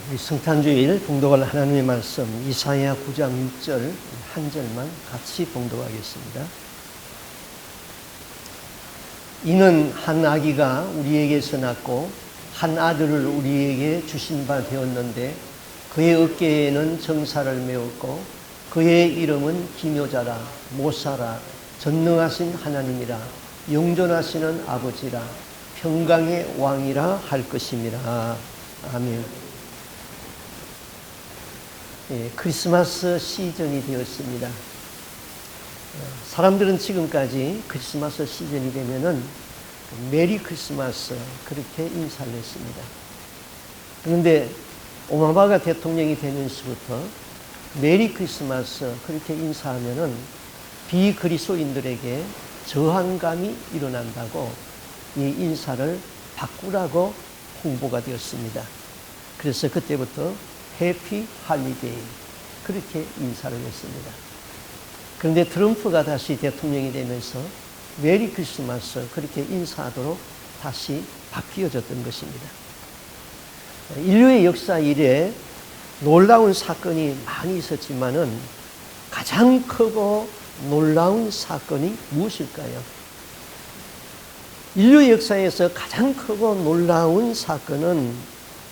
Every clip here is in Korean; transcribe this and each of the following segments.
우리 성탄주일 봉독할 하나님의 말씀 이사야 9장 6절 한 절만 같이 봉독하겠습니다. 이는 한 아기가 우리에게서 낳고 한 아들을 우리에게 주신 바 되었는데 그의 어깨에는 정사를 메었고 그의 이름은 기묘자라 모사라 전능하신 하나님이라 영존하시는 아버지라 평강의 왕이라 할 것임이라. 아멘. 예, 크리스마스 시즌이 되었습니다. 사람들은 지금까지 크리스마스 시즌이 되면은 메리 크리스마스 그렇게 인사를 했습니다. 그런데 오바마가 대통령이 되면서부터 메리 크리스마스 그렇게 인사하면은 비그리스도인들에게 저항감이 일어난다고 이 인사를 바꾸라고 홍보가 되었습니다. 그래서 그때부터 해피 할리데이 그렇게 인사를 했습니다. 그런데 트럼프가 다시 대통령이 되면서 메리 크리스마스 그렇게 인사하도록 다시 바뀌어졌던 것입니다. 인류의 역사 이래 놀라운 사건이 많이 있었지만은 가장 크고 놀라운 사건이 무엇일까요? 인류의 역사에서 가장 크고 놀라운 사건은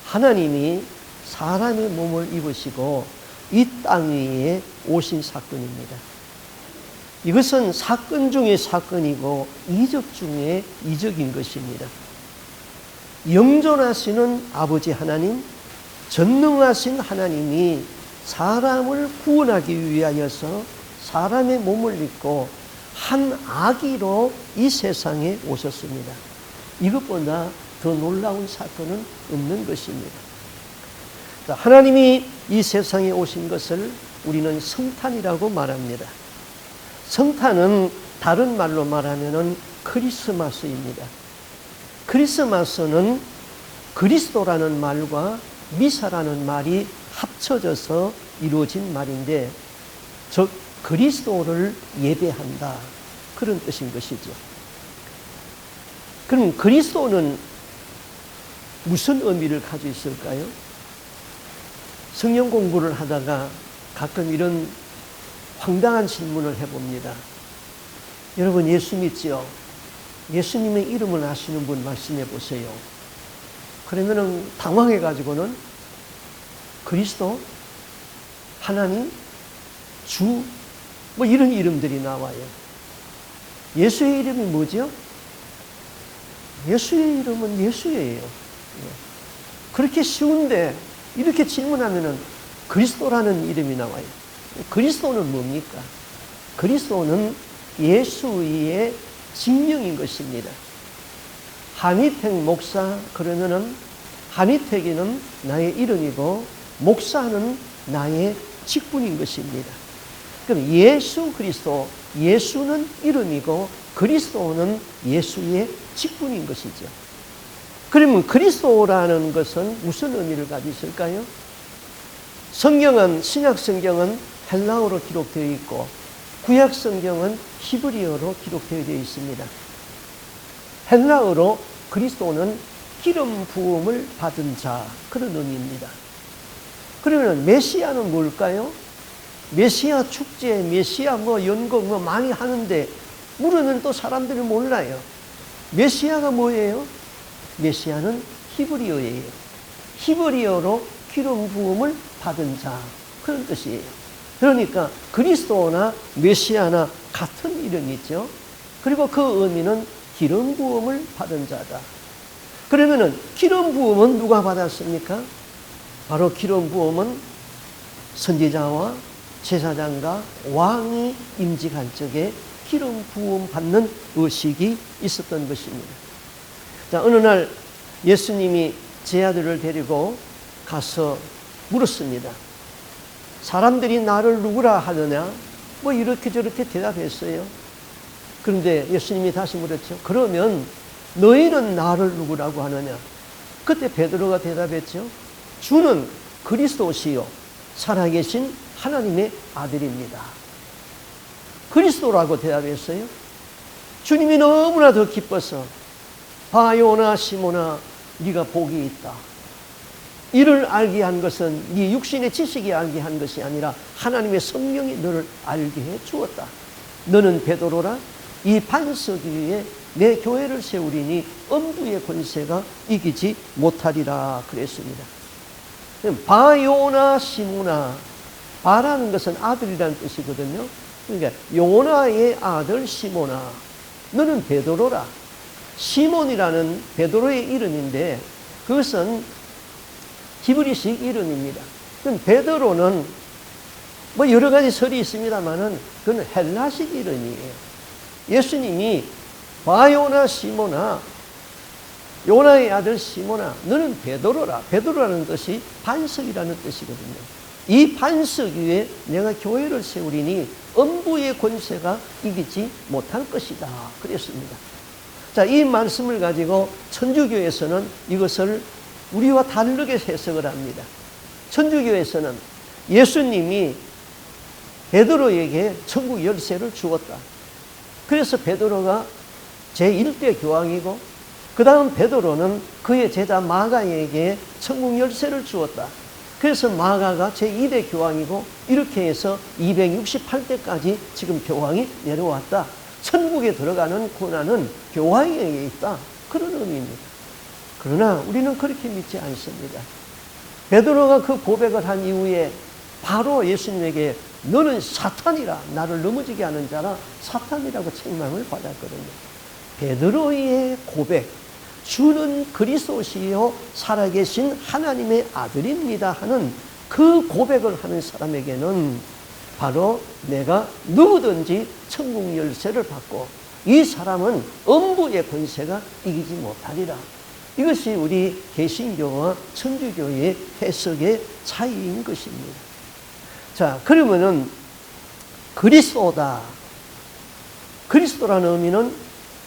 하나님이 사람의 몸을 입으시고 이 땅 위에 오신 사건입니다. 이것은 사건 중의 사건이고 이적 중의 이적인 것입니다. 영존하시는 아버지 하나님, 전능하신 하나님이 사람을 구원하기 위하여서 사람의 몸을 입고 한 아기로 이 세상에 오셨습니다. 이것보다 더 놀라운 사건은 없는 것입니다. 하나님이 이 세상에 오신 것을 우리는 성탄이라고 말합니다. 성탄은 다른 말로 말하면 크리스마스입니다. 크리스마스는 그리스도라는 말과 미사라는 말이 합쳐져서 이루어진 말인데, 즉 그리스도를 예배한다 그런 뜻인 것이죠. 그럼 그리스도는 무슨 의미를 가지고 있을까요? 성경 공부를 하다가 가끔 이런 황당한 질문을 해봅니다. 여러분 예수 믿지요? 예수님의 이름을 아시는 분 말씀해 보세요. 그러면은 당황해가지고는 그리스도, 하나님, 주, 뭐 이런 이름들이 나와요. 예수의 이름이 뭐죠? 예수의 이름은 예수예요. 그렇게 쉬운데 이렇게 질문하면은 그리스도라는 이름이 나와요. 그리스도는 뭡니까? 그리스도는 예수의 직명인 것입니다. 한희택 목사 그러면은 한희택이는 나의 이름이고 목사는 나의 직분인 것입니다. 그럼 예수 그리스도, 예수는 이름이고 그리스도는 예수의 직분인 것이죠. 그러면 그리스도라는 것은 무슨 의미를 가지고 있을까요? 성경은, 신약 성경은 헬라어로 기록되어 있고 구약 성경은 히브리어로 기록되어 있습니다. 헬라어로 그리스도는 기름 부음을 받은 자 그런 의미입니다. 그러면 메시아는 뭘까요? 메시아 축제, 메시아 연극 많이 하는데 물으면 또 사람들이 몰라요. 메시아가 뭐예요? 메시아는 히브리어예요. 히브리어로 기름 부음을 받은 자 그런 뜻이에요. 그러니까 그리스도나 메시아나 같은 이름이죠. 그리고 그 의미는 기름 부음을 받은 자다. 그러면은 기름 부음은 누가 받았습니까? 바로 기름 부음은 선지자와 제사장과 왕이 임직할 적에 기름 부음 받는 의식이 있었던 것입니다. 자, 어느 날 예수님이 제 아들을 데리고 가서 물었습니다. 사람들이 나를 누구라 하느냐? 뭐 이렇게 저렇게 대답했어요. 그런데 예수님이 다시 물었죠. 그러면 너희는 나를 누구라고 하느냐? 그때 베드로가 대답했죠. 주는 그리스도시요 살아계신 하나님의 아들입니다. 그리스도라고 대답했어요. 주님이 너무나 더 기뻐서 바요나 시모나 네가 복이 있다. 이를 알게 한 것은 네 육신의 지식이 알게 한 것이 아니라 하나님의 성령이 너를 알게 해 주었다. 너는 베드로라. 이 반석 위에 내 교회를 세우리니 음부의 권세가 이기지 못하리라 그랬습니다. 바요나 시모나. 바라는 것은 아들이라는 뜻이거든요. 그러니까 요나의 아들 시모나, 너는 베드로라. 시몬이라는 베드로의 이름인데 그것은 히브리식 이름입니다. 그럼 베드로는 뭐 여러 가지 설이 있습니다만은 그건 헬라식 이름이에요. 예수님이 바요나 시모나, 요나의 아들 시모나, 너는 베드로라. 베드로라는 뜻이 반석이라는 뜻이거든요. 이 반석 위에 내가 교회를 세우리니 음부의 권세가 이기지 못할 것이다 그랬습니다. 자, 이 말씀을 가지고 천주교에서는 이것을 우리와 다르게 해석을 합니다. 천주교에서는 예수님이 베드로에게 천국 열쇠를 주었다. 그래서 베드로가 제1대 교황이고 그 다음 베드로는 그의 제자 마가에게 천국 열쇠를 주었다. 그래서 마가가 제2대 교황이고 이렇게 해서 268대까지 지금 교황이 내려왔다. 천국에 들어가는 권한은 교황에게 있다. 그런 의미입니다. 그러나 우리는 그렇게 믿지 않습니다. 베드로가 그 고백을 한 이후에 바로 예수님에게 너는 사탄이라, 나를 넘어지게 하는 자라 사탄이라고 책망을 받았거든요. 베드로의 고백, 주는 그리스도시요 살아계신 하나님의 아들입니다 하는 그 고백을 하는 사람에게는 바로 내가 누구든지 천국 열쇠를 받고 이 사람은 음부의 권세가 이기지 못하리라. 이것이 우리 개신교와 천주교의 해석의 차이인 것입니다. 자, 그러면은 그리스도다. 그리스도라는 의미는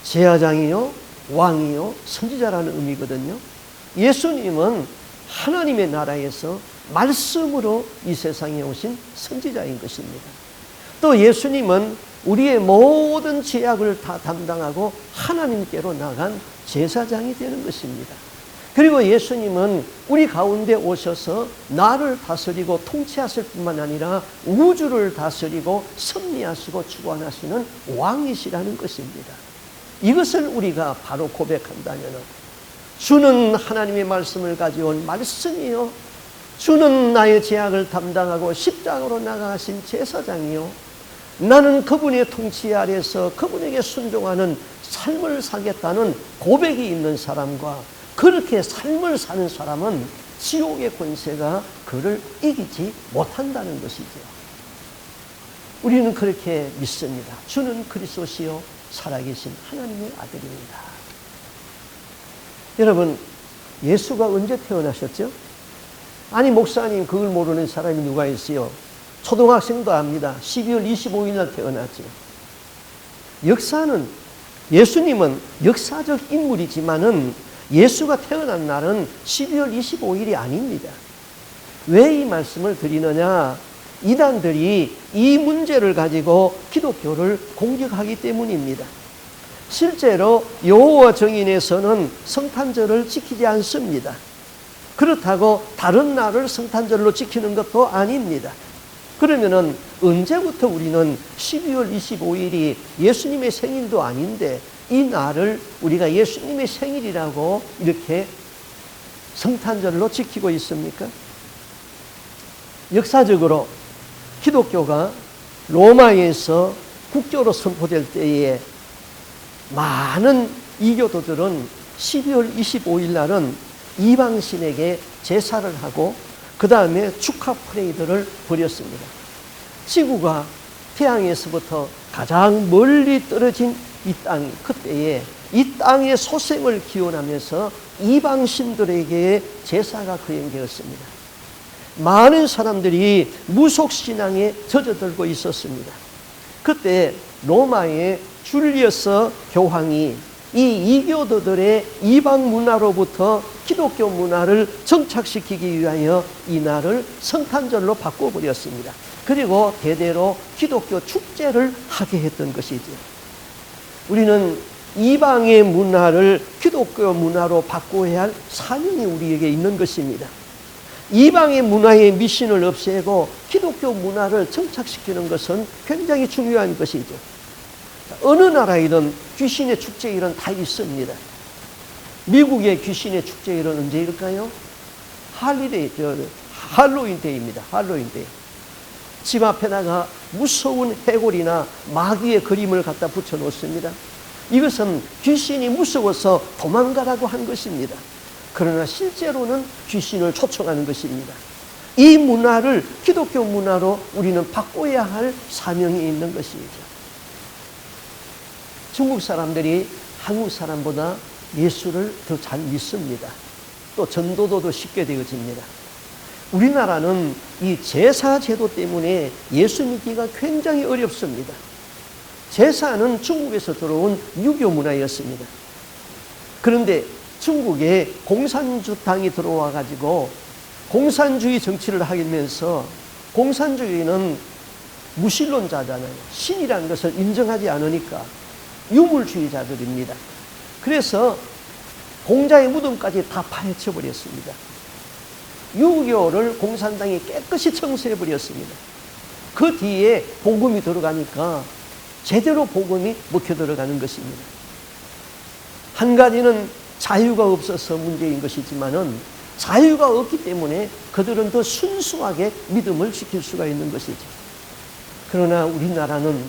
제사장이요, 왕이요, 선지자라는 의미거든요. 예수님은 하나님의 나라에서 말씀으로 이 세상에 오신 선지자인 것입니다. 또 예수님은 우리의 모든 죄악을 다 담당하고 하나님께로 나간 제사장이 되는 것입니다. 그리고 예수님은 우리 가운데 오셔서 나를 다스리고 통치하실 뿐만 아니라 우주를 다스리고 섭리하시고 주관하시는 왕이시라는 것입니다. 이것을 우리가 바로 고백한다면 주는 하나님의 말씀을 가져온 말씀이요, 주는 나의 죄악을 담당하고 십자가로 나가신 제사장이요, 나는 그분의 통치 아래서 그분에게 순종하는 삶을 살겠다는 고백이 있는 사람과 그렇게 삶을 사는 사람은 지옥의 권세가 그를 이기지 못한다는 것이죠. 우리는 그렇게 믿습니다. 주는 그리스도시요 살아계신 하나님의 아들입니다. 여러분, 예수가 언제 태어나셨죠? 아니 목사님, 그걸 모르는 사람이 누가 있어요? 초등학생도 압니다. 12월 25일 날 태어났죠. 역사는, 예수님은 역사적 인물이지만은 예수가 태어난 날은 12월 25일이 아닙니다. 왜 이 말씀을 드리느냐? 이단들이 이 문제를 가지고 기독교를 공격하기 때문입니다. 실제로 여호와 정인에서는 성탄절을 지키지 않습니다. 그렇다고 다른 날을 성탄절로 지키는 것도 아닙니다. 그러면은 언제부터 우리는 12월 25일이 예수님의 생일도 아닌데 이 날을 우리가 예수님의 생일이라고 이렇게 성탄절로 지키고 있습니까? 역사적으로 기독교가 로마에서 국교로 선포될 때에 많은 이교도들은 12월 25일 날은 이방신에게 제사를 하고 그 다음에 축하 퍼레이드를 벌였습니다. 지구가 태양에서부터 가장 멀리 떨어진 이 땅이 그때에 이 땅의 소생을 기원하면서 이방신들에게 제사가 거행되었습니다. 많은 사람들이 무속신앙에 젖어들고 있었습니다. 그때 로마의 줄리어스 교황이 이 이교도들의 이방 문화로부터 기독교 문화를 정착시키기 위하여 이 날을 성탄절로 바꿔버렸습니다. 그리고 대대로 기독교 축제를 하게 했던 것이죠. 우리는 이방의 문화를 기독교 문화로 바꿔야 할 사명이 우리에게 있는 것입니다. 이방의 문화의 미신을 없애고 기독교 문화를 정착시키는 것은 굉장히 중요한 것이죠. 어느 나라이든 귀신의 축제일은 다 있습니다. 미국의 귀신의 축제일은 언제일까요? 할로윈 데이입니다. 할로윈 데이. 집 앞에다가 무서운 해골이나 마귀의 그림을 갖다 붙여 놓습니다. 이것은 귀신이 무서워서 도망가라고 한 것입니다. 그러나 실제로는 귀신을 초청하는 것입니다. 이 문화를 기독교 문화로 우리는 바꿔야 할 사명이 있는 것이죠. 중국 사람들이 한국 사람보다 예수를 더 잘 믿습니다. 또 전도도 더 쉽게 되어집니다. 우리나라는 이 제사 제도 때문에 예수 믿기가 굉장히 어렵습니다. 제사는 중국에서 들어온 유교 문화였습니다. 그런데 중국에 공산주당이 들어와 가지고 공산주의 정치를 하면서, 공산주의는 무신론자잖아요. 신이라는 것을 인정하지 않으니까 유물주의자들입니다. 그래서 공자의 무덤까지 다 파헤쳐 버렸습니다. 유교를 공산당이 깨끗이 청소해 버렸습니다. 그 뒤에 복음이 들어가니까 제대로 복음이 먹혀 들어가는 것입니다. 한 가지는 자유가 없어서 문제인 것이지만은, 자유가 없기 때문에 그들은 더 순수하게 믿음을 지킬 수가 있는 것이죠. 그러나 우리나라는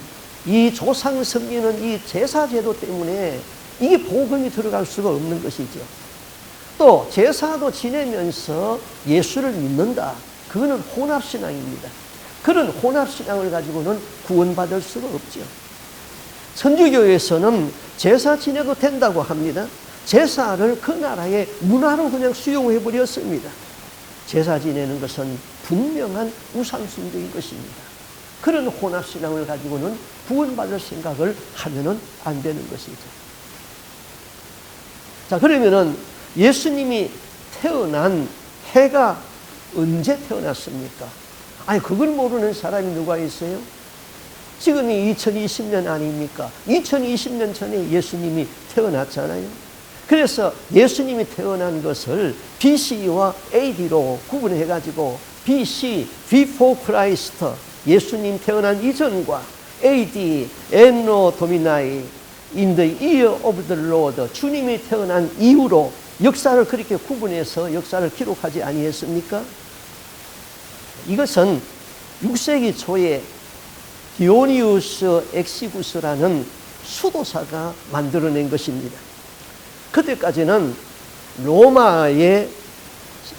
이 조상 섬기는 이 제사제도 때문에 이게 복음이 들어갈 수가 없는 것이죠. 또 제사도 지내면서 예수를 믿는다. 그거는 혼합신앙입니다. 그런 혼합신앙을 가지고는 구원받을 수가 없죠. 천주교에서는 제사 지내도 된다고 합니다. 제사를 그 나라의 문화로 그냥 수용해 버렸습니다. 제사 지내는 것은 분명한 우상숭배인 것입니다. 그런 혼합신앙을 가지고는 구원받을 생각을 하면은 안 되는 것이죠. 자, 그러면은 예수님이 태어난 해가 언제 태어났습니까? 아니, 그걸 모르는 사람이 누가 있어요? 지금이 2020년 아닙니까? 2020년 전에 예수님이 태어났잖아요. 그래서 예수님이 태어난 것을 BC와 AD로 구분해가지고, BC, Before Christ, 예수님 태어난 이전과, AD, Anno Domini, In the year of the Lord, 주님이 태어난 이후로 역사를 그렇게 구분해서 역사를 기록하지 아니했습니까? 이것은 6세기 초에 디오니우스 엑시구스라는 수도사가 만들어낸 것입니다. 그때까지는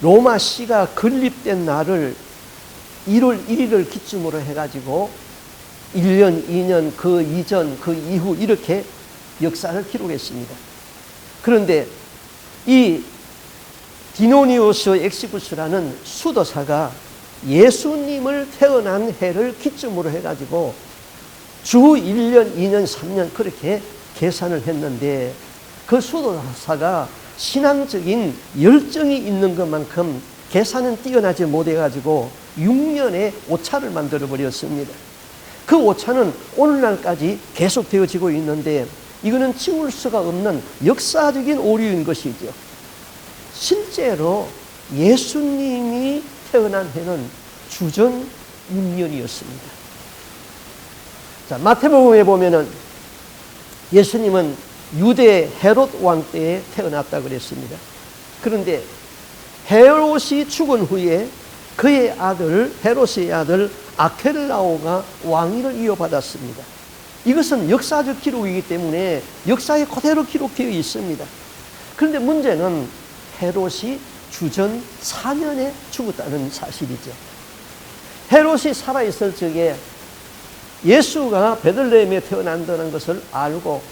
로마시가 건립된 날을 1월 1일을 기점으로 해가지고 1년, 2년, 그 이전, 그 이후 이렇게 역사를 기록했습니다. 그런데 이 디오니우스 엑시구스라는 수도사가 예수님을 태어난 해를 기점으로 해가지고 주 1년, 2년, 3년 그렇게 계산을 했는데, 그 수도사가 신앙적인 열정이 있는 것만큼 계산은 뛰어나지 못해가지고 6년의 오차를 만들어 버렸습니다. 그 오차는 오늘날까지 계속되어지고 있는데, 이거는 지울 수가 없는 역사적인 오류인 것이죠. 실제로 예수님이 태어난 해는 주전 6년이었습니다. 자, 마태복음에 보면은 예수님은 유대 헤롯 왕 때에 태어났다고 그랬습니다. 그런데 헤롯이 죽은 후에 그의 아들, 헤롯의 아들 아켈라오가 왕위를 이어받았습니다. 이것은 역사적 기록이기 때문에 역사에 그대로 기록되어 있습니다. 그런데 문제는 헤롯이 주전 4년에 죽었다는 사실이죠. 헤롯이 살아있을 적에 예수가 베들레헴에 태어난다는 것을 알고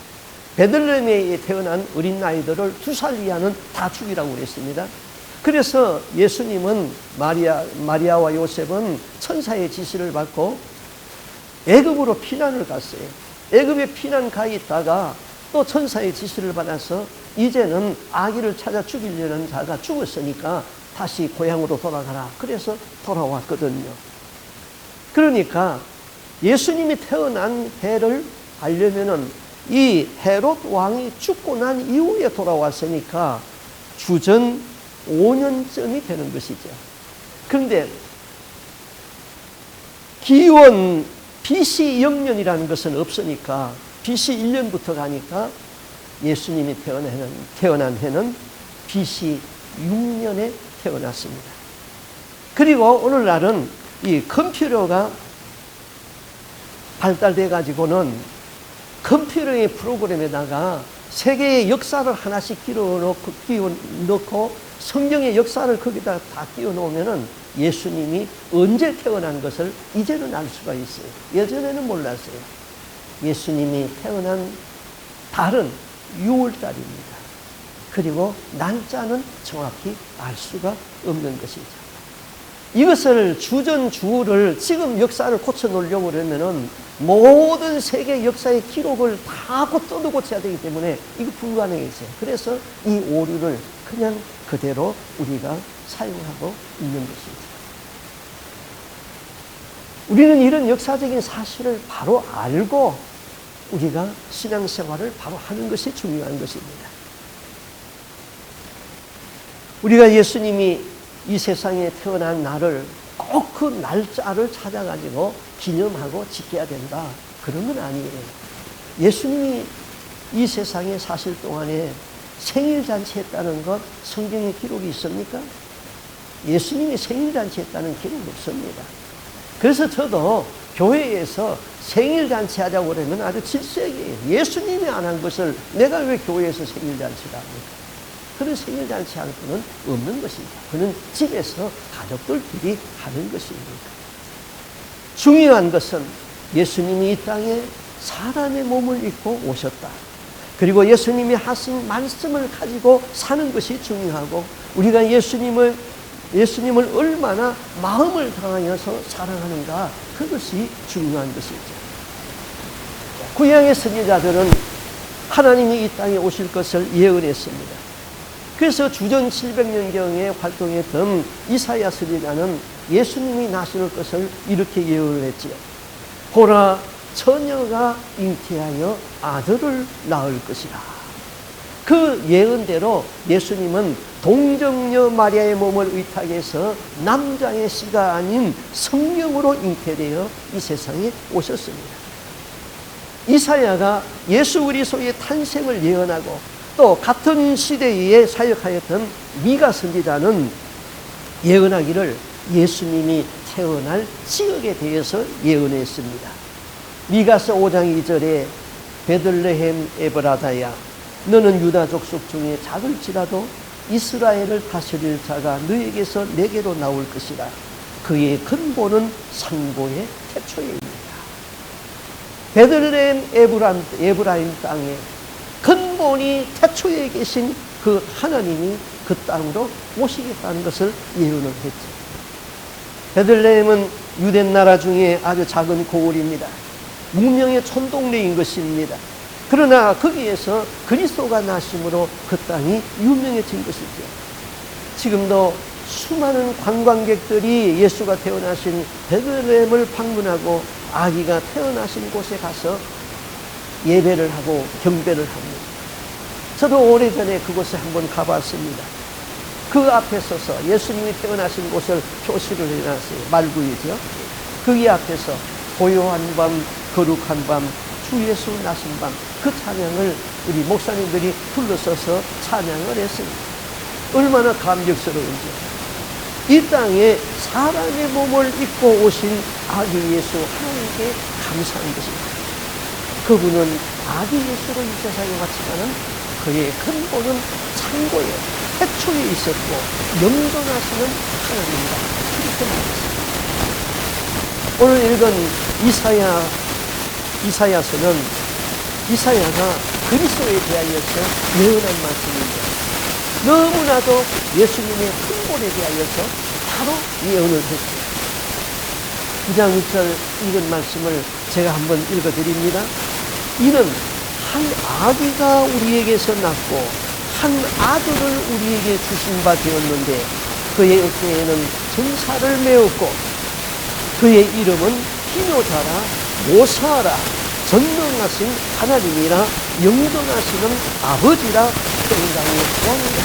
베들레헴에 태어난 어린 아이들을 2살 이하는 다 죽이라고 그랬습니다. 그래서 예수님은 마리아와 요셉은 천사의 지시를 받고 애굽으로 피난을 갔어요. 애굽에 피난 가 있다가 또 천사의 지시를 받아서 이제는 아기를 찾아 죽이려는 자가 죽었으니까 다시 고향으로 돌아가라. 그래서 돌아왔거든요. 그러니까 예수님이 태어난 해를 알려면은 이 헤롯 왕이 죽고 난 이후에 돌아왔으니까 주전 5년쯤이 되는 것이죠. 그런데 기원 BC 0년이라는 것은 없으니까 BC 1년부터 가니까 예수님이 태어난 해는 BC 6년에 태어났습니다. 그리고 오늘날은 이 컴퓨터가 발달돼 가지고는 컴퓨터의 프로그램에다가 세계의 역사를 하나씩 끼워 넣고 성경의 역사를 거기다 다 끼워 놓으면은 예수님이 언제 태어난 것을 이제는 알 수가 있어요. 예전에는 몰랐어요. 예수님이 태어난 달은 6월달입니다. 그리고 날짜는 정확히 알 수가 없는 것이죠. 이것을 주전주후를 지금 역사를 고쳐놓으려고 그러면은 모든 세계 역사의 기록을 다 떠도 고쳐야 되기 때문에 이거 불가능해져요. 그래서 이 오류를 그냥 그대로 우리가 사용하고 있는 것입니다. 우리는 이런 역사적인 사실을 바로 알고 우리가 신앙생활을 바로 하는 것이 중요한 것입니다. 우리가 예수님이 이 세상에 태어난 날을 꼭 그 날짜를 찾아가지고 기념하고 지켜야 된다. 그런 건 아니에요. 예수님이 이 세상에 사실 동안에 생일잔치 했다는 것 성경에 기록이 있습니까? 예수님이 생일잔치 했다는 기록이 없습니다. 그래서 저도 교회에서 생일잔치 하자고 그러면 아주 질색이에요. 예수님이 안 한 것을 내가 왜 교회에서 생일잔치를 합니까? 그런 생일잔치 할 수는 없는 것입니다. 그는 집에서 가족들끼리 하는 것입니다. 중요한 것은 예수님이 이 땅에 사람의 몸을 입고 오셨다. 그리고 예수님이 하신 말씀을 가지고 사는 것이 중요하고 우리가 예수님을 얼마나 마음을 다하여서 사랑하는가 그것이 중요한 것이죠. 구약의 선지자들은 하나님이 이 땅에 오실 것을 예언했습니다. 그래서 주전 700년경에 활동했던 이사야 선지자는 예수님이 나실 것을 이렇게 예언을 했지요. 보라, 처녀가 잉태하여 아들을 낳을 것이라. 그 예언대로 예수님은 동정녀 마리아의 몸을 의탁해서 남자의 씨가 아닌 성령으로 잉태되어 이 세상에 오셨습니다. 이사야가 예수 그리스도의 탄생을 예언하고 또 같은 시대에 사역하였던 미가 선지자는 예언하기를 예수님이 태어날 지역에 대해서 예언했습니다. 미가서 5장 2절에 베들레헴 에브라다야 너는 유다 족속 중에 작을지라도 이스라엘을 다스릴 자가 너에게서 내게로 나올 것이라. 그의 근본은 상고의 태초에입니다. 베들레헴 에브라임 땅에 근본이 태초에 계신 그 하나님이 그 땅으로 오시겠다는 것을 예언을 했죠. 베들레헴은 유대 나라 중에 아주 작은 고을입니다. 무명의 촌동네인 것입니다. 그러나 거기에서 그리스도가 나심으로 그 땅이 유명해진 것이죠. 지금도 수많은 관광객들이 예수가 태어나신 베들레헴을 방문하고 아기가 태어나신 곳에 가서 예배를 하고 경배를 합니다. 저도 오래전에 그곳에 한번 가봤습니다. 그 앞에 서서 예수님이 태어나신 곳을 표시를 해놨어요. 말구이죠. 거기 앞에서 고요한 밤, 거룩한 밤, 주 예수 나신 밤, 그 찬양을 우리 목사님들이 불러서서 찬양을 했습니다. 얼마나 감격스러운지. 이 땅에 사람의 몸을 입고 오신 아기 예수 하나님께 감사한 것입니다. 그분은 아기 예수로 이 세상에 왔지만은 그의 근본은 창고에 태초에 있었고 영존하시는 하나님이다. 그렇게 말했습니다. 오늘 읽은 이사야서는 이사야가 그리스도에 대하여서 예언한 말씀입니다. 너무나도 예수님의 근본에 대하여서 바로 예언을 했습니다. 9장 6절 읽은 말씀을 제가 한번 읽어드립니다. 이는 한 아기가 우리에게서 낳고 한 아들을 우리에게 주신 바 되었는데 그의 어깨에는 전사를 메었고 그의 이름은 기묘자라 모사라 전능하신 하나님이라 영존하시는 아버지라 평강의 왕이라.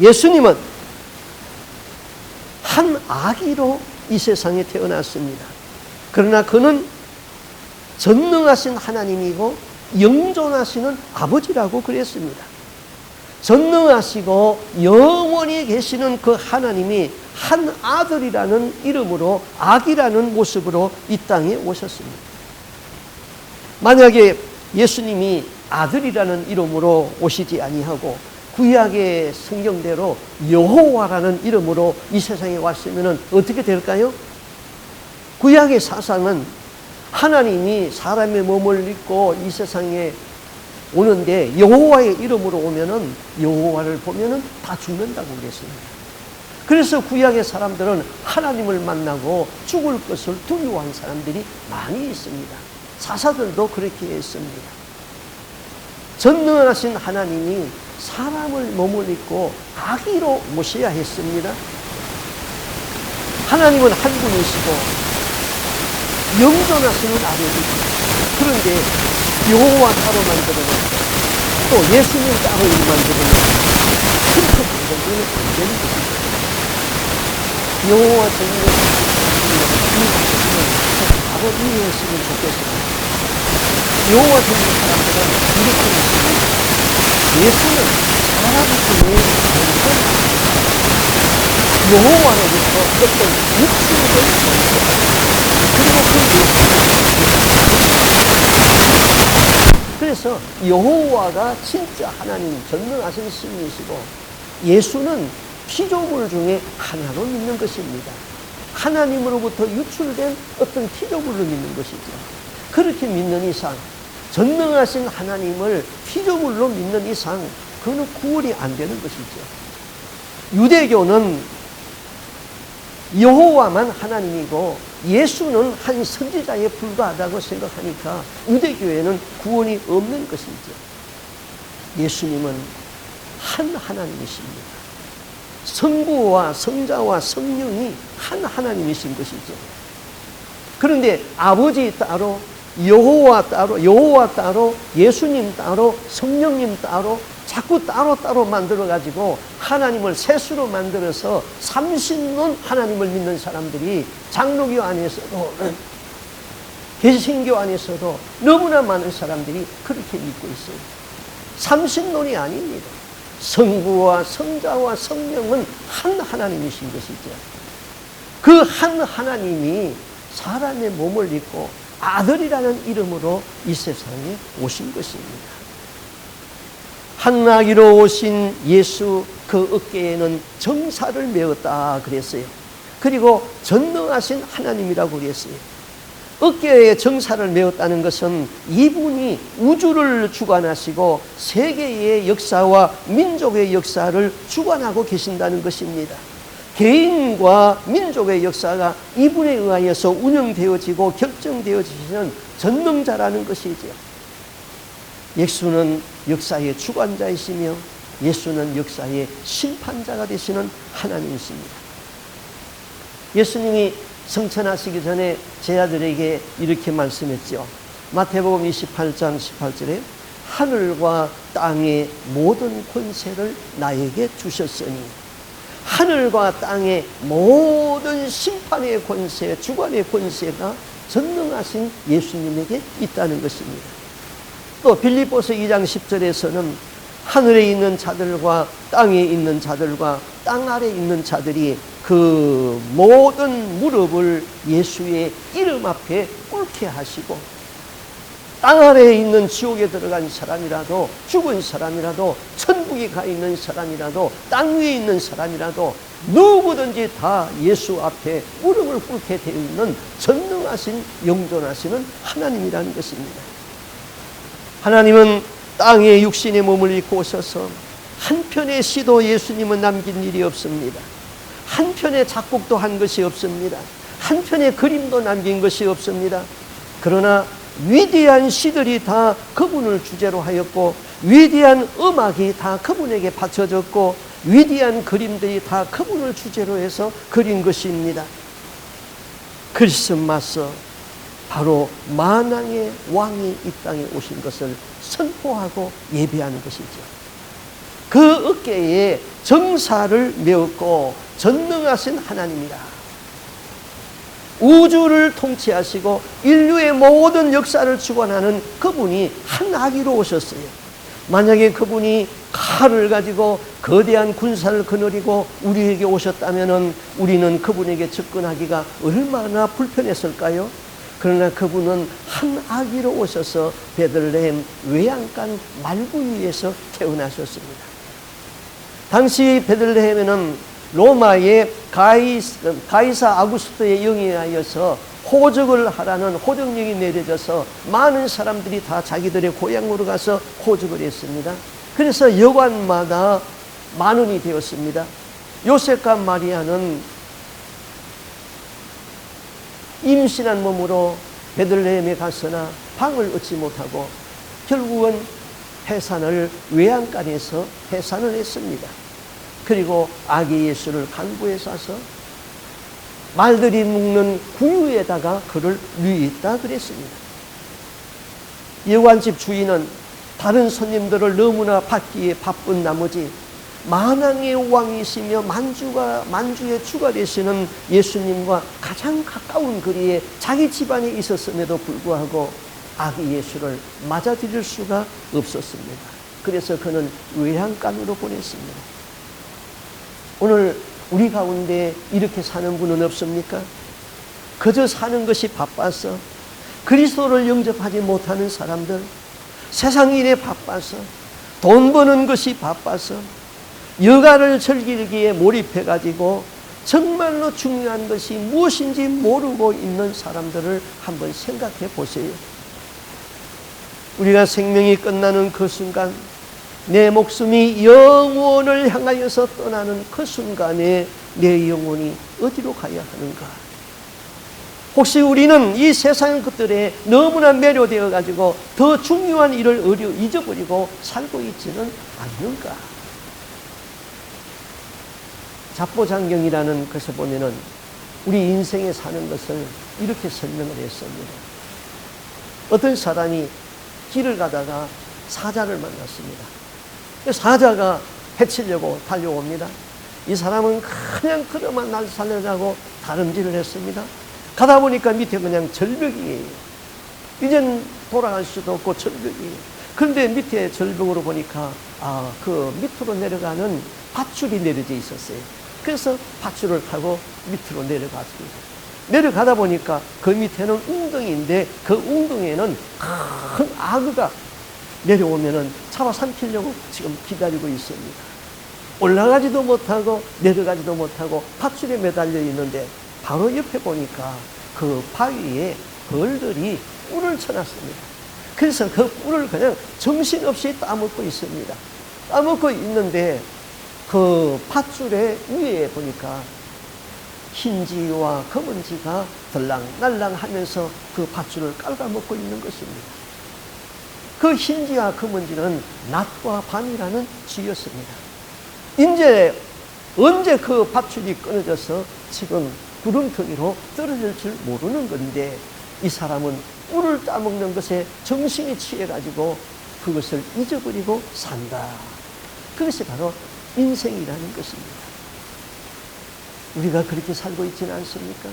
예수님은 한 아기로 이 세상에 태어났습니다. 그러나 그는 전능하신 하나님이고 영존하시는 아버지라고 그랬습니다. 전능하시고 영원히 계시는 그 하나님이 한 아들이라는 이름으로, 아기라는 모습으로 이 땅에 오셨습니다. 만약에 예수님이 아들이라는 이름으로 오시지 아니하고 구약의 성경대로 여호와라는 이름으로 이 세상에 왔으면 어떻게 될까요? 구약의 사상은 하나님이 사람의 몸을 입고 이 세상에 오는데 여호와의 이름으로 오면은, 여호와를 보면은 다 죽는다고 그랬습니다. 그래서 구약의 사람들은 하나님을 만나고 죽을 것을 두려워한 사람들이 많이 있습니다. 사사들도 그렇게 했습니다. 전능하신 하나님이 사람을 몸을 입고 아기로 모셔야 했습니다. 하나님은 한 분이시고 영존하시는 아버지입니다. 그런데 여호와 따로 만들어놓고 또 예수님 따로 만들어놓고 그렇게 만들면 안 되는 것입니다. 여호와 정의를 바로 이해했으면 좋겠습니다. 여호와 정의 사람들은 이렇게 믿습니다. 예수는 사람 중에 여호와로부터 어떤 육신을 그리고 그래서 여호와가 진짜 하나님 전능하신 신이시고 예수는 피조물 중에 하나로 믿는 것입니다. 하나님으로부터 유출된 어떤 피조물로 믿는 것이죠. 그렇게 믿는 이상, 전능하신 하나님을 피조물로 믿는 이상 그거는 구원이 안 되는 것이죠. 유대교는 여호와만 하나님이고 예수는 한 선지자에 불과하다고 생각하니까 유대교에는 구원이 없는 것이죠. 예수님은 한 하나님이십니다. 성부와 성자와 성령이 한 하나님이신 것이죠. 그런데 아버지 따로, 여호와 따로, 예수님 따로, 성령님 따로 자꾸 따로따로 만들어가지고 하나님을 셋으로 만들어서 삼신론 하나님을 믿는 사람들이 장로교 안에서도 개신교 안에서도 너무나 많은 사람들이 그렇게 믿고 있어요. 삼신론이 아닙니다. 성부와 성자와 성령은 한 하나님이신 것이죠. 그 한 하나님이 사람의 몸을 입고 아들이라는 이름으로 이 세상에 오신 것입니다. 한 아기로 오신 예수, 그 어깨에는 정사를 메었다 그랬어요. 그리고 전능하신 하나님이라고 그랬어요. 어깨에 정사를 메었다는 것은 이분이 우주를 주관하시고 세계의 역사와 민족의 역사를 주관하고 계신다는 것입니다. 개인과 민족의 역사가 이분에 의하여서 운영되어지고 결정되어지시는 전능자라는 것이죠. 예수는 역사의 주관자이시며 예수는 역사의 심판자가 되시는 하나님이십니다. 예수님이 성천하시기 전에 제자들에게 이렇게 말씀했죠. 마태복음 28장 18절에 하늘과 땅의 모든 권세를 나에게 주셨으니, 하늘과 땅의 모든 심판의 권세, 주관의 권세가 전능하신 예수님에게 있다는 것입니다. 또 빌립보서 2장 10절에서는 하늘에 있는 자들과 땅에 있는 자들과 땅 아래 있는 자들이 그 모든 무릎을 예수의 이름 앞에 꿇게 하시고, 땅 아래에 있는 지옥에 들어간 사람이라도, 죽은 사람이라도, 천국에 가 있는 사람이라도, 땅 위에 있는 사람이라도 누구든지 다 예수 앞에 무릎을 꿇게 되어 있는 전능하신 영존하시는 하나님이라는 것입니다. 하나님은 땅에 육신의 몸을 입고 오셔서 한 편의 시도 예수님은 남긴 일이 없습니다. 한 편의 작곡도 한 것이 없습니다. 한 편의 그림도 남긴 것이 없습니다. 그러나 위대한 시들이 다 그분을 주제로 하였고, 위대한 음악이 다 그분에게 바쳐졌고, 위대한 그림들이 다 그분을 주제로 해서 그린 것입니다. 크리스마스, 바로 만왕의 왕이 이 땅에 오신 것을 선포하고 예배하는 것이죠. 그 어깨에 정사를 메었고 전능하신 하나님이라. 우주를 통치하시고 인류의 모든 역사를 주관하는 그분이 한 아기로 오셨어요. 만약에 그분이 칼을 가지고 거대한 군사를 거느리고 우리에게 오셨다면 우리는 그분에게 접근하기가 얼마나 불편했을까요? 그러나 그분은 한 아기로 오셔서 베들레헴 외양간 말구유에서 태어나셨습니다. 당시 베들레헴에는 로마의 가이사 아구스토의 영위하여서 호적을 하라는 호적령이 내려져서 많은 사람들이 다 자기들의 고향으로 가서 호적을 했습니다. 그래서 여관마다 만원이 되었습니다. 요셉과 마리아는 임신한 몸으로 베들레헴에 갔으나 방을 얻지 못하고 결국은 해산을 외양간에서 해산을 했습니다. 그리고 아기 예수를 간부에 싸서 말들이 묵는 구유에다가 그를 누이있다 그랬습니다. 여관집 주인은 다른 손님들을 너무나 받기에 바쁜 나머지 만왕의 왕이시며 만주의 주가 되시는 예수님과 가장 가까운 거리에 자기 집안에 있었음에도 불구하고 아기 예수를 맞아들일 수가 없었습니다. 그래서 그는 외양간으로 보냈습니다. 오늘 우리 가운데 이렇게 사는 분은 없습니까? 그저 사는 것이 바빠서 그리스도를 영접하지 못하는 사람들, 세상 일에 바빠서 돈 버는 것이 바빠서 여가를 즐기기에 몰입해가지고 정말로 중요한 것이 무엇인지 모르고 있는 사람들을 한번 생각해 보세요. 우리가 생명이 끝나는 그 순간, 내 목숨이 영원을 향하여서 떠나는 그 순간에 내 영혼이 어디로 가야 하는가? 혹시 우리는 이 세상 것들에 너무나 매료되어 가지고 더 중요한 일을 잊어버리고 살고 있지는 않는가? 잡보장경이라는 것에 보면은 우리 인생에 사는 것을 이렇게 설명을 했습니다. 어떤 사람이 길을 가다가 사자를 만났습니다. 사자가 해치려고 달려옵니다. 이 사람은 그냥 그러만 날 살려자고 다름질을 했습니다. 가다 보니까 밑에 그냥 절벽이에요. 이젠 돌아갈 수도 없고 절벽이에요. 그런데 밑에 절벽으로 보니까 그 밑으로 내려가는 밧줄이 내려져 있었어요. 그래서 밧줄을 타고 밑으로 내려갔습니다. 내려가다 보니까 그 밑에는 웅덩이인데 그 웅덩이에는 큰 악어가 내려오면은 잡아삼키려고 지금 기다리고 있습니다. 올라가지도 못하고 내려가지도 못하고 밧줄에 매달려 있는데 바로 옆에 보니까 그 바위에 벌들이 꿀을 쳐놨습니다. 그래서 그 꿀을 그냥 정신없이 따먹고 있습니다. 따먹고 있는데 그 밧줄의 위에 보니까 흰지와 검은지가 들랑날랑 하면서 그 밧줄을 깔아먹고 있는 것입니다. 그 흰지와 검은지는 낮과 밤이라는 지였습니다. 이제 언제 그 밧줄이 끊어져서 지금 구름텅이로 떨어질 줄 모르는 건데 이 사람은 꿀을 따먹는 것에 정신이 취해가지고 그것을 잊어버리고 산다. 그것이 바로 인생이라는 것입니다. 우리가 그렇게 살고 있지는 않습니까?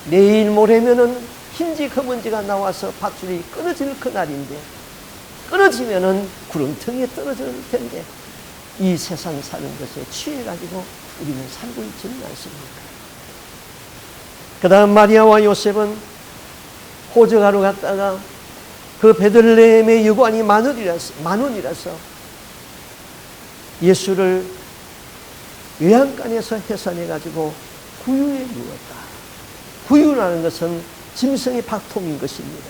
내일 모레면은 흰지 검은지가 나와서 밧줄이 끊어질 그날인데 끊어지면은 구름텅이에 떨어질 텐데 이 세상 사는 것에 취해가지고 우리는 살고 있지는 않습니까? 그 다음 마리아와 요셉은 호적하러 갔다가 그 베들레헴의 여관이 만원이라서 예수를 외양간에서 해산해가지고 구유에 누웠다. 구유라는 것은 짐승의 밥통인 것입니다.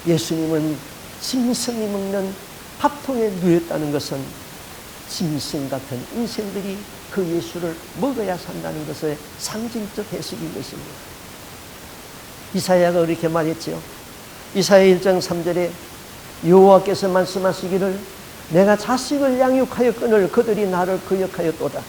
예수님은 짐승이 먹는 밥통에 누웠다는 것은 짐승 같은 인생들이 그 예수를 먹어야 산다는 것의 상징적 해석인 것입니다. 이사야가 그렇게 말했죠. 이사야 1장 3절에 여호와께서 말씀하시기를 내가 자식을 양육하여 끊을 그들이 나를 거역하였도다.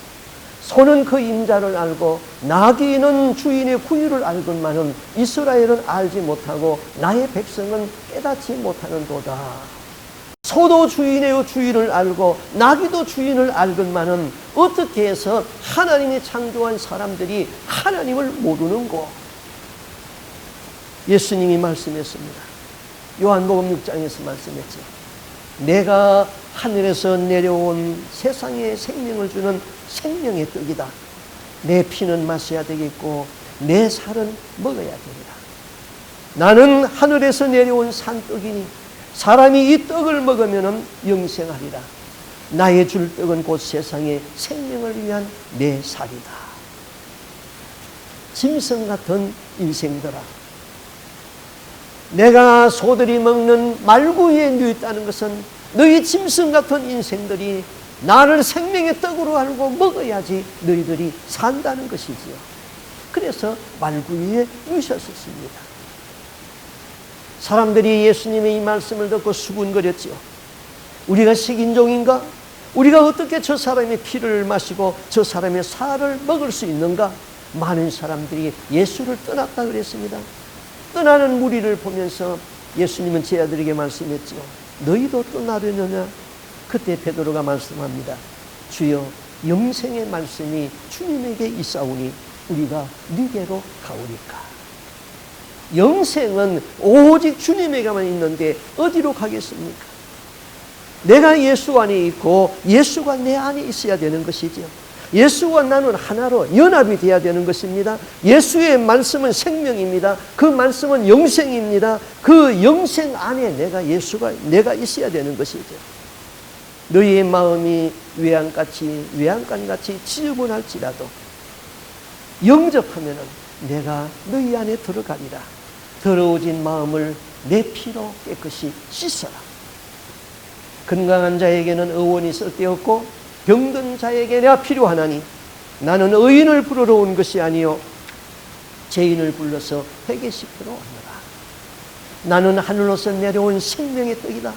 소는 그 임자를 알고 나귀는 주인의 구유를 알건만은 이스라엘은 알지 못하고 나의 백성은 깨닫지 못하는도다. 소도 주인의 주인을 알고 나귀도 주인을 알건만은 어떻게 해서 하나님이 창조한 사람들이 하나님을 모르는고? 예수님이 말씀했습니다. 요한복음 6장에서 말씀했죠. 내가 하늘에서 내려온 세상에 생명을 주는 생명의 떡이다. 내 피는 마셔야 되겠고 내 살은 먹어야 되리라. 나는 하늘에서 내려온 산떡이니 사람이 이 떡을 먹으면 영생하리라. 나의 줄 떡은 곧 세상의 생명을 위한 내 살이다. 짐승 같은 인생들아, 내가 소들이 먹는 말구 위에 누웠다는 것은 너희 짐승 같은 인생들이 나를 생명의 떡으로 알고 먹어야지 너희들이 산다는 것이지요. 그래서 말구 위에 누우셨습니다. 사람들이 예수님의 이 말씀을 듣고 수군거렸지요. 우리가 식인종인가? 우리가 어떻게 저 사람의 피를 마시고 저 사람의 살을 먹을 수 있는가? 많은 사람들이 예수를 떠났다 그랬습니다. 떠나는 무리를 보면서 예수님은 제자들에게 말씀했죠. 너희도 떠나려느냐? 그때 베드로가 말씀합니다. 주여, 영생의 말씀이 주님에게 있사오니 우리가 네게로 가오리까? 영생은 오직 주님에게만 있는데 어디로 가겠습니까? 내가 예수 안에 있고 예수가 내 안에 있어야 되는 것이죠. 예수와 나는 하나로 연합이 되어야 되는 것입니다. 예수의 말씀은 생명입니다. 그 말씀은 영생입니다. 그 영생 안에 내가 있어야 되는 것이죠. 너희의 마음이 외양간같이 지저분할지라도 영접하면 내가 너희 안에 들어가리라. 더러워진 마음을 내 피로 깨끗이 씻어라. 건강한 자에게는 의원이 쓸데없고 병든 자에게 내가 필요하나니 나는 의인을 부르러 온 것이 아니요 죄인을 불러서 회개시키러 왔노라. 나는 하늘로서 내려온 생명의 떡이다.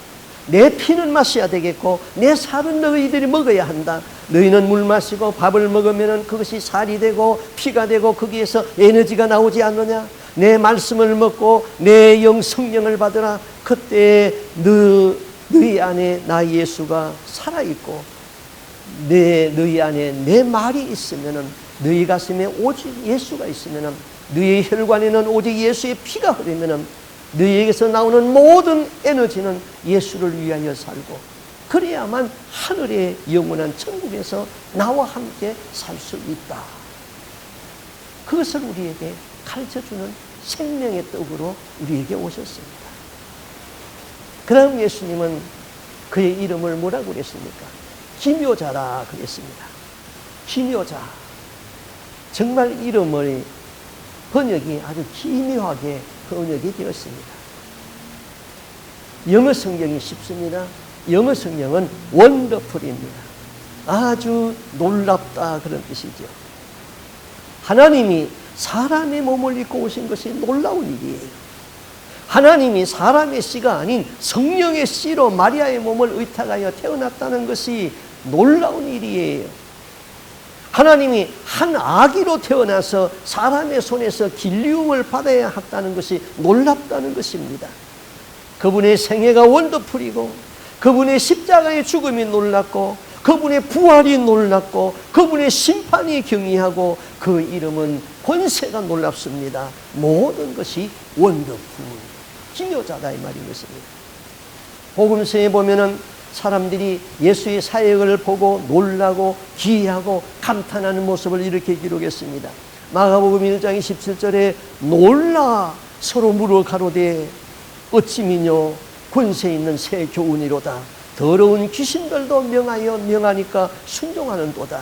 내 피는 마셔야 되겠고 내 살은 너희들이 먹어야 한다. 너희는 물 마시고 밥을 먹으면 그것이 살이 되고 피가 되고 거기에서 에너지가 나오지 않느냐? 내 말씀을 먹고 내 성령을 받으라. 그때 너희 안에 나 예수가 살아있고 너희 안에 내 말이 있으면은, 너희 가슴에 오직 예수가 있으면은, 너희 혈관에는 오직 예수의 피가 흐르면은 너희에게서 나오는 모든 에너지는 예수를 위하여 살고, 그래야만 하늘의 영원한 천국에서 나와 함께 살 수 있다. 그것을 우리에게 가르쳐주는 생명의 떡으로 우리에게 오셨습니다. 그 다음 예수님은 그의 이름을 뭐라고 그랬습니까? 기묘자라 그랬습니다. 기묘자. 정말 이름의 번역이 아주 기묘하게 번역이 되었습니다. 영어 성경이 쉽습니다. 영어 성경은 원더풀입니다. 아주 놀랍다 그런 뜻이죠. 하나님이 사람의 몸을 입고 오신 것이 놀라운 일이에요. 하나님이 사람의 씨가 아닌 성령의 씨로 마리아의 몸을 의탁하여 태어났다는 것이 놀라운 일이에요. 하나님이 한 아기로 태어나서 사람의 손에서 길리움을 받아야 했다는 것이 놀랍다는 것입니다. 그분의 생애가 원더풀이고, 그분의 십자가의 죽음이 놀랍고, 그분의 부활이 놀랍고, 그분의 심판이 경이하고, 그 이름은 권세가 놀랍습니다. 모든 것이 원더풀, 기묘자다 이 말인 것입니다. 복음서에 보면은 사람들이 예수의 사역을 보고 놀라고 기이하고 감탄하는 모습을 이렇게 기록했습니다. 마가복음 1장 27절에 놀라 서로 물어 가로되 어찌 미뇨 권세 있는 새 교훈이로다. 더러운 귀신들도 명하니까 순종하는도다.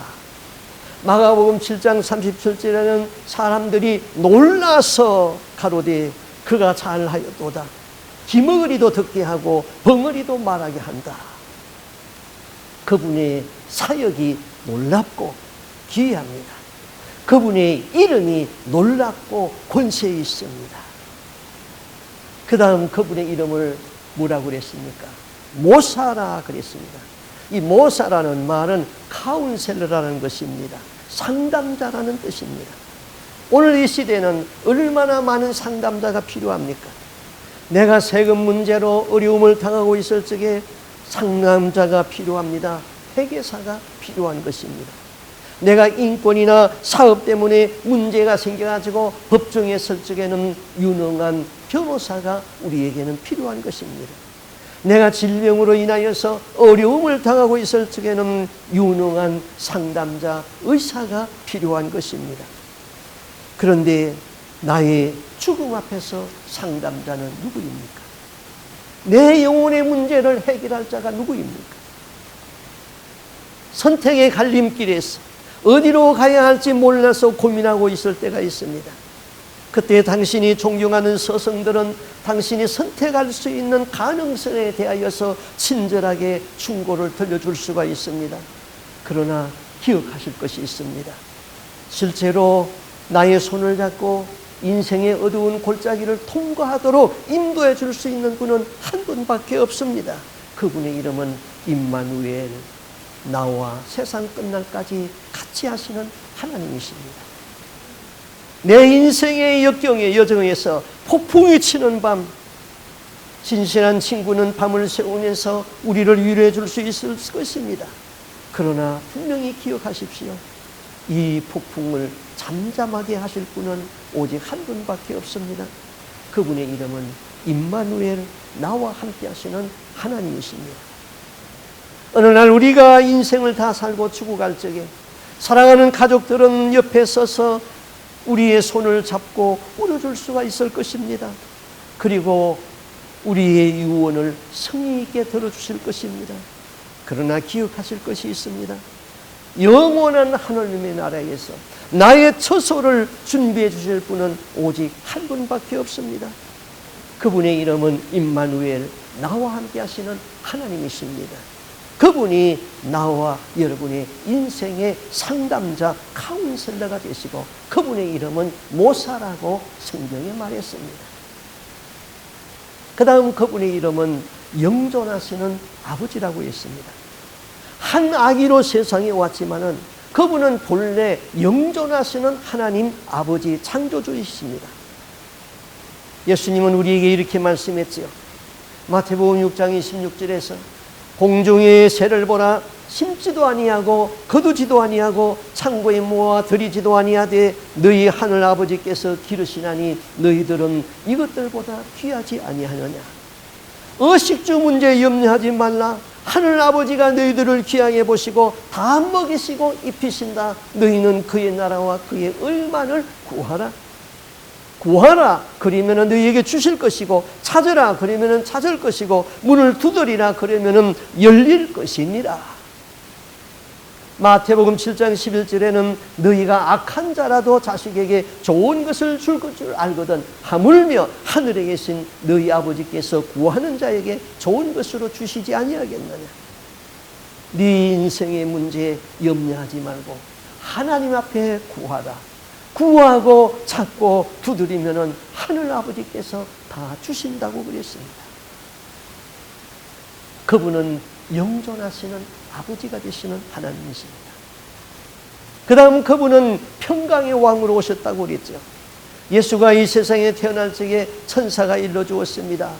마가복음 7장 37절에는 사람들이 놀라서 가로되 그가 잘하였도다. 기머거리도 듣게 하고 벙어리도 말하게 한다. 그분의 사역이 놀랍고 기이합니다. 그분의 이름이 놀랍고 권세 있습니다. 그 다음 그분의 이름을 뭐라고 그랬습니까? 모사라 그랬습니다. 이 모사라는 말은 카운셀러라는 것입니다. 상담자라는 뜻입니다. 오늘 이 시대는 얼마나 많은 상담자가 필요합니까? 내가 세금 문제로 어려움을 당하고 있을 적에 상담자가 필요합니다. 회계사가 필요한 것입니다. 내가 인권이나 사업 때문에 문제가 생겨가지고 법정에 설 적에는 유능한 변호사가 우리에게는 필요한 것입니다. 내가 질병으로 인하여서 어려움을 당하고 있을 적에는 유능한 상담자, 의사가 필요한 것입니다. 그런데 나의 죽음 앞에서 상담자는 누구입니까? 내 영혼의 문제를 해결할 자가 누구입니까? 선택의 갈림길에서 어디로 가야 할지 몰라서 고민하고 있을 때가 있습니다. 그때 당신이 존경하는 서성들은 당신이 선택할 수 있는 가능성에 대하여서 친절하게 충고를 들려줄 수가 있습니다. 그러나 기억하실 것이 있습니다. 실제로 나의 손을 잡고 인생의 어두운 골짜기를 통과하도록 인도해 줄 수 있는 분은 한 분밖에 없습니다. 그분의 이름은 임마누엘, 나와 세상 끝날까지 같이 하시는 하나님이십니다. 내 인생의 역경의 여정에서 폭풍이 치는 밤, 진실한 친구는 밤을 새우면서 우리를 위로해 줄 수 있을 것입니다. 그러나 분명히 기억하십시오. 이 폭풍을 잠잠하게 하실 분은 오직 한 분밖에 없습니다. 그분의 이름은 임마누엘, 나와 함께 하시는 하나님이십니다. 어느 날 우리가 인생을 다 살고 죽어갈 적에 사랑하는 가족들은 옆에 서서 우리의 손을 잡고 뿌려줄 수가 있을 것입니다. 그리고 우리의 유언을 성의 있게 들어주실 것입니다. 그러나 기억하실 것이 있습니다. 영원한 하나님의 나라에서 나의 처소를 준비해 주실 분은 오직 한 분밖에 없습니다. 그분의 이름은 임마누엘, 나와 함께 하시는 하나님이십니다. 그분이 나와 여러분의 인생의 상담자, 카운셀러가 되시고 그분의 이름은 모사라고 성경에 말했습니다. 그 다음 그분의 이름은 영존하시는 아버지라고 했습니다. 한 아기로 세상에 왔지만은 그분은 본래 영존하시는 하나님 아버지 창조주이십니다. 예수님은 우리에게 이렇게 말씀했지요. 마태복음 6장 26절에서 공중의 새를 보라, 심지도 아니하고 거두지도 아니하고 창고에 모아 들이지도 아니하되 너희 하늘 아버지께서 기르시나니 너희들은 이것들보다 귀하지 아니하느냐. 의식주 문제 염려하지 말라. 하늘 아버지가 너희들을 귀하게 보시고 다 먹이시고 입히신다. 너희는 그의 나라와 그의 의만을 구하라. 구하라 그러면 너희에게 주실 것이고, 찾으라 그러면 찾을 것이고, 문을 두드리라 그러면 열릴 것이니라. 마태복음 7장 11절에는 너희가 악한 자라도 자식에게 좋은 것을 줄 줄 알거든 하물며 하늘에 계신 너희 아버지께서 구하는 자에게 좋은 것으로 주시지 아니하겠느냐. 네 인생의 문제에 염려하지 말고 하나님 앞에 구하라. 구하고 찾고 두드리면은 하늘 아버지께서 다 주신다고 그랬습니다. 그분은 영존하시는 아버지가 되시는 하나님이십니다. 그 다음 그분은 평강의 왕으로 오셨다고 그랬죠. 예수가 이 세상에 태어날 적에 천사가 일러주었습니다.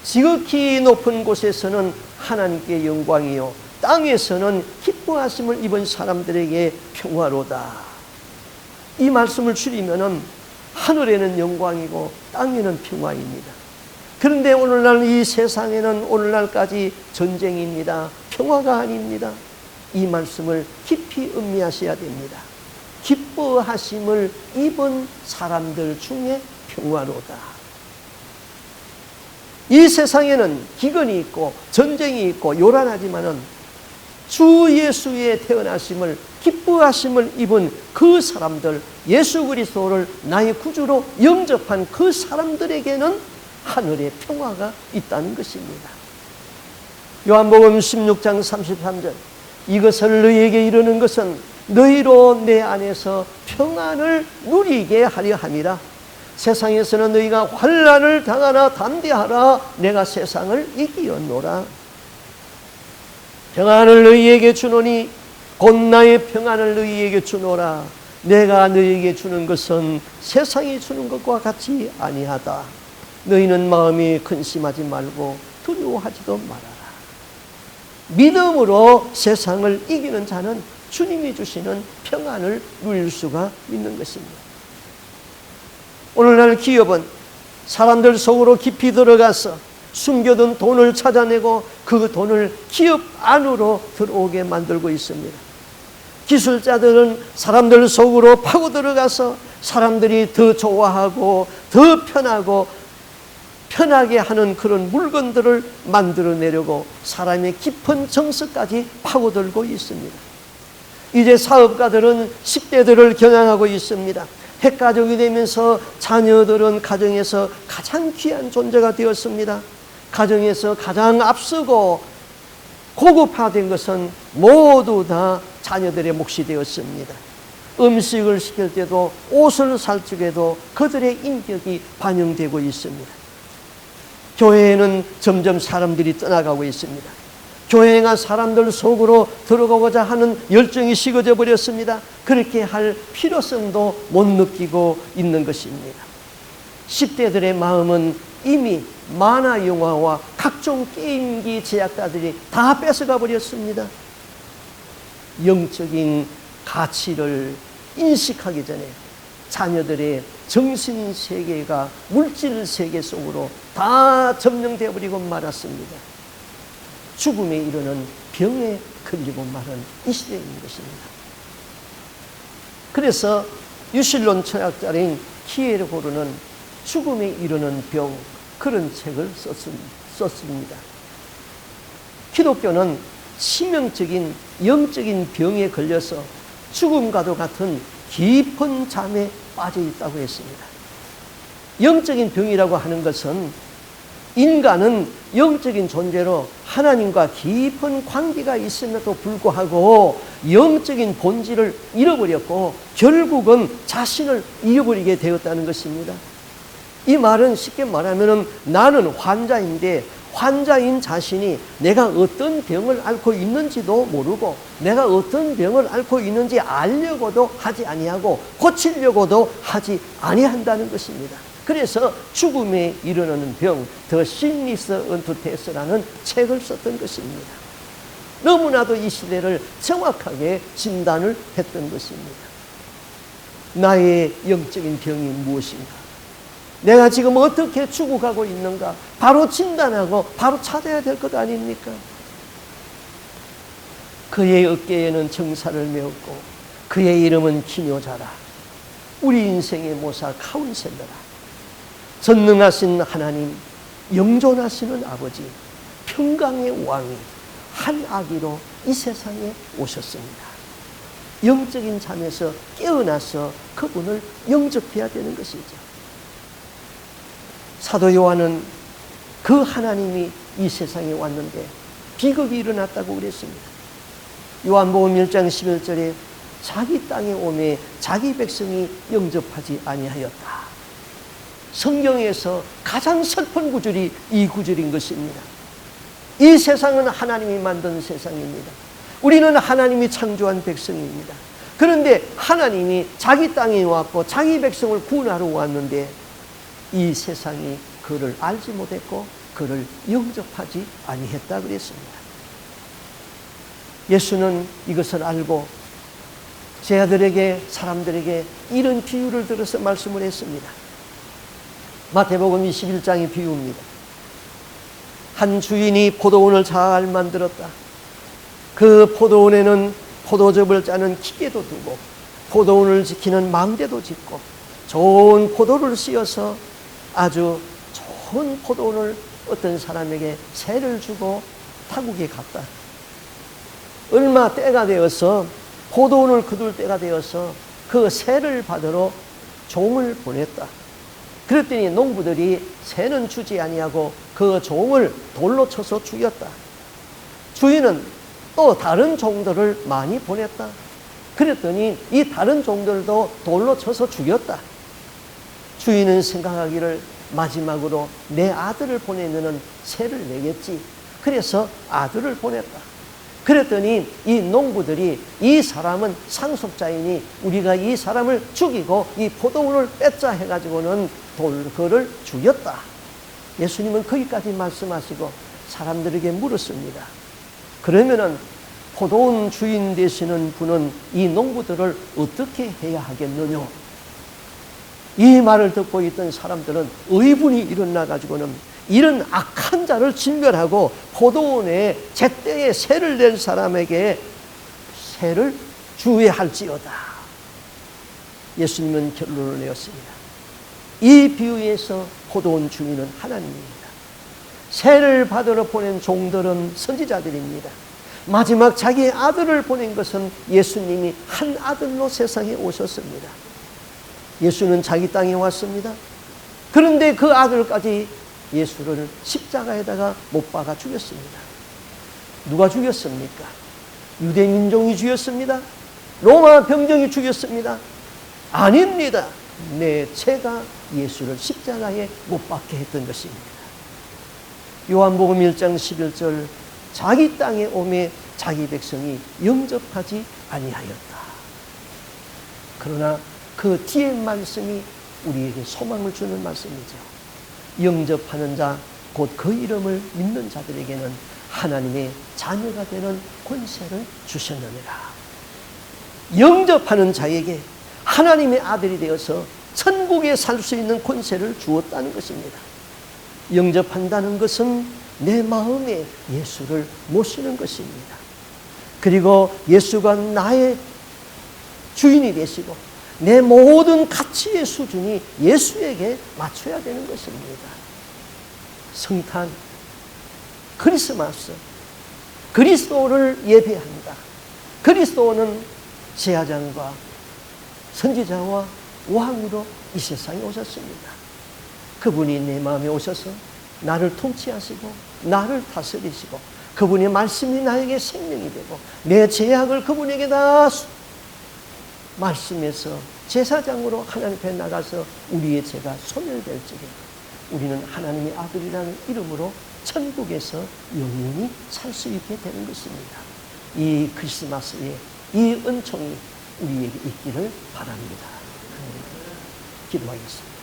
지극히 높은 곳에서는 하나님께 영광이요 땅에서는 기뻐하심을 입은 사람들에게 평화로다. 이 말씀을 줄이면은 하늘에는 영광이고 땅에는 평화입니다. 그런데 오늘날 이 세상에는 오늘날까지 전쟁입니다. 평화가 아닙니다. 이 말씀을 깊이 음미하셔야 됩니다. 기뻐하심을 입은 사람들 중에 평화로다. 이 세상에는 기근이 있고 전쟁이 있고 요란하지만은 주 예수의 태어나심을 기뻐하심을 입은 그 사람들, 예수 그리스도를 나의 구주로 영접한 그 사람들에게는 하늘의 평화가 있다는 것입니다. 요한복음 16장 33절 이것을 너희에게 이르는 것은 너희로 내 안에서 평안을 누리게 하려 함이라. 세상에서는 너희가 환난을 당하나 담대하라. 내가 세상을 이기었노라. 평안을 너희에게 주노니 곧 나의 평안을 너희에게 주노라. 내가 너희에게 주는 것은 세상이 주는 것과 같이 아니하다. 너희는 마음이 근심하지 말고 두려워하지도 말아라. 믿음으로 세상을 이기는 자는 주님이 주시는 평안을 누릴 수가 있는 것입니다. 오늘날 기업은 사람들 속으로 깊이 들어가서 숨겨둔 돈을 찾아내고 그 돈을 기업 안으로 들어오게 만들고 있습니다. 기술자들은 사람들 속으로 파고 들어가서 사람들이 더 좋아하고 더 편하게 하는 그런 물건들을 만들어내려고 사람의 깊은 정서까지 파고들고 있습니다. 이제 사업가들은 10대들을 겨냥하고 있습니다. 핵가족이 되면서 자녀들은 가정에서 가장 귀한 존재가 되었습니다. 가정에서 가장 앞서고 고급화된 것은 모두 다 자녀들의 몫이 되었습니다. 음식을 시킬 때도 옷을 살 적에도 그들의 인격이 반영되고 있습니다. 교회에는 점점 사람들이 떠나가고 있습니다. 교회가 사람들 속으로 들어가고자 하는 열정이 식어져 버렸습니다. 그렇게 할 필요성도 못 느끼고 있는 것입니다. 10대들의 마음은 이미 만화 영화와 각종 게임기 제작자들이 다 뺏어가 버렸습니다. 영적인 가치를 인식하기 전에 자녀들의 정신세계가 물질세계 속으로 다 점령되어 버리고 말았습니다. 죽음에 이르는 병에 걸리고 말은 이 시대에 있는 것입니다. 그래서 유실론 철학자인 키에르고르는 죽음에 이르는 병, 그런 책을 썼습니다. 기독교는 치명적인 영적인 병에 걸려서 죽음과도 같은 깊은 잠에 빠져 있다고 했습니다. 영적인 병이라고 하는 것은 인간은 영적인 존재로 하나님과 깊은 관계가 있음에도 불구하고 영적인 본질을 잃어버렸고 결국은 자신을 잃어버리게 되었다는 것입니다. 이 말은 쉽게 말하면 나는 환자인데 환자인 자신이 내가 어떤 병을 앓고 있는지도 모르고 내가 어떤 병을 앓고 있는지 알려고도 하지 아니하고 고치려고도 하지 아니한다는 것입니다. 그래서 죽음에 이르는 병, The Sickness Unto Death라는 책을 썼던 것입니다. 너무나도 이 시대를 정확하게 진단을 했던 것입니다. 나의 영적인 병이 무엇인가? 내가 지금 어떻게 죽어가고 있는가? 바로 진단하고 바로 찾아야 될 것 아닙니까? 그의 어깨에는 정사를 메었고 그의 이름은 기묘자라. 우리 인생의 모사 카운셀러라. 전능하신 하나님, 영존하시는 아버지, 평강의 왕이 한 아기로 이 세상에 오셨습니다. 영적인 잠에서 깨어나서 그분을 영접해야 되는 것이죠. 사도 요한은 그 하나님이 이 세상에 왔는데 비극이 일어났다고 그랬습니다. 요한복음 1장 11절에 자기 땅에 오매 자기 백성이 영접하지 아니하였다. 성경에서 가장 슬픈 구절이 이 구절인 것입니다. 이 세상은 하나님이 만든 세상입니다. 우리는 하나님이 창조한 백성입니다. 그런데 하나님이 자기 땅에 왔고 자기 백성을 구원하러 왔는데 이 세상이 그를 알지 못했고 그를 영접하지 아니했다 그랬습니다. 예수는 이것을 알고 제자들에게 사람들에게 이런 비유를 들어서 말씀을 했습니다. 마태복음 21장의 비유입니다. 한 주인이 포도원을 잘 만들었다. 그 포도원에는 포도즙을 짜는 기계도 두고 포도원을 지키는 망대도 짓고 좋은 포도를 씌어서 아주 좋은 포도원을 어떤 사람에게 세를 주고 타국에 갔다. 얼마 때가 되어서 포도원을 거둘 때가 되어서 그 세를 받으러 종을 보냈다. 그랬더니 농부들이 세는 주지 아니하고 그 종을 돌로 쳐서 죽였다. 주인은 또 다른 종들을 많이 보냈다. 그랬더니 이 다른 종들도 돌로 쳐서 죽였다. 주인은 생각하기를 마지막으로 내 아들을 보내면은 세를 내겠지. 그래서 아들을 보냈다. 그랬더니 이 농부들이 이 사람은 상속자이니 우리가 이 사람을 죽이고 이 포도원을 뺏자 해가지고는 그를 죽였다. 예수님은 거기까지 말씀하시고 사람들에게 물었습니다. 그러면은 포도원 주인 되시는 분은 이 농부들을 어떻게 해야 하겠느냐? 이 말을 듣고 있던 사람들은 의분이 일어나 가지고는 이런 악한 자를 진멸하고 포도원에 제때에 세를 낸 사람에게 세를 주의할지어다. 예수님은 결론을 내었습니다. 이 비유에서 포도원 주인은 하나님입니다. 세를 받으러 보낸 종들은 선지자들입니다. 마지막 자기의 아들을 보낸 것은 예수님이 한 아들로 세상에 오셨습니다. 예수는 자기 땅에 왔습니다. 그런데 그 아들까지 예수를 십자가에다가 못 박아 죽였습니다. 누가 죽였습니까? 유대 민족이 죽였습니다. 로마 병정이 죽였습니다. 아닙니다. 내 죄가 예수를 십자가에 못 박게 했던 것입니다. 요한복음 1장 11절 자기 땅에 오매 자기 백성이 영접하지 아니하였다. 그러나 그 뒤에 말씀이 우리에게 소망을 주는 말씀이죠. 영접하는 자, 곧 그 이름을 믿는 자들에게는 하나님의 자녀가 되는 권세를 주셨느니라. 영접하는 자에게 하나님의 아들이 되어서 천국에 살 수 있는 권세를 주었다는 것입니다. 영접한다는 것은 내 마음에 예수를 모시는 것입니다. 그리고 예수가 나의 주인이 되시고 내 모든 가치의 수준이 예수에게 맞춰야 되는 것입니다. 성탄, 크리스마스, 그리스도를 예배한다. 그리스도는 제사장과 선지자와 왕으로 이 세상에 오셨습니다. 그분이 내 마음에 오셔서 나를 통치하시고 나를 다스리시고 그분의 말씀이 나에게 생명이 되고 내 죄악을 그분에게 다 말씀에서 제사장으로 하나님 앞에 나가서 우리의 죄가 소멸될 적에 우리는 하나님의 아들이라는 이름으로 천국에서 영원히 살 수 있게 되는 것입니다. 이 크리스마스에 이 은총이 우리에게 있기를 바랍니다. 기도하겠습니다.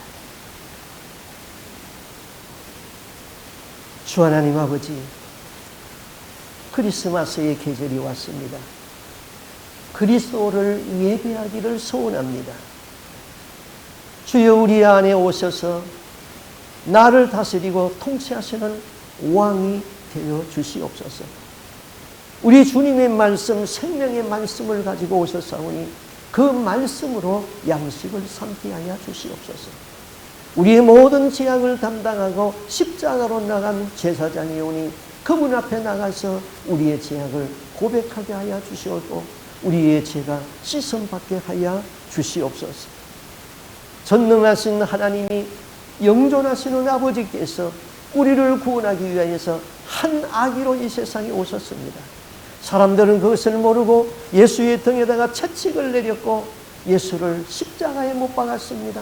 주 하나님 아버지, 크리스마스의 계절이 왔습니다. 그리스도를 예배하기를 소원합니다. 주여 우리 안에 오셔서 나를 다스리고 통치하시는 왕이 되어 주시옵소서. 우리 주님의 말씀, 생명의 말씀을 가지고 오셨사오니 그 말씀으로 양식을 삼게 하여 주시옵소서. 우리의 모든 죄악을 담당하고 십자가로 나간 제사장이 오니 그분 앞에 나가서 우리의 죄악을 고백하게 하여 주시옵고 우리의 죄가 씻음받게 하여 주시옵소서. 전능하신 하나님이 영존하시는 아버지께서 우리를 구원하기 위하여서 한 아기로 이 세상에 오셨습니다. 사람들은 그것을 모르고 예수의 등에다가 채찍을 내렸고 예수를 십자가에 못 박았습니다.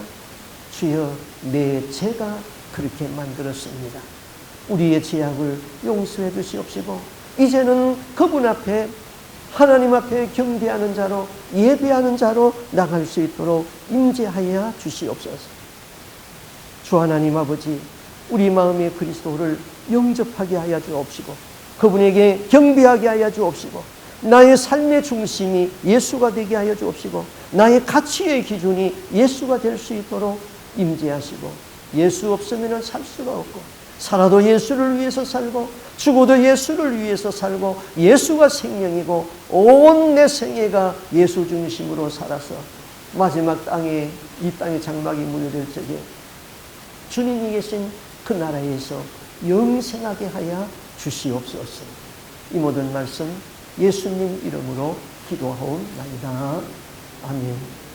주여, 내 죄가 그렇게 만들었습니다. 우리의 죄악을 용서해 주시옵시고 이제는 그분 앞에 하나님 앞에 경배하는 자로 예배하는 자로 나갈 수 있도록 임재하여 주시옵소서. 주 하나님 아버지, 우리 마음에 그리스도를 영접하게 하여 주옵시고 그분에게 경배하게 하여 주옵시고 나의 삶의 중심이 예수가 되게 하여 주옵시고 나의 가치의 기준이 예수가 될 수 있도록 임재하시고 예수 없으면 살 수가 없고 살아도 예수를 위해서 살고 죽어도 예수를 위해서 살고 예수가 생명이고 온 내 생애가 예수 중심으로 살아서 마지막 땅에 이 땅의 장막이 무너질 적에 주님이 계신 그 나라에서 영생하게 하여 주시옵소서. 이 모든 말씀 예수님 이름으로 기도하옵나이다. 아멘.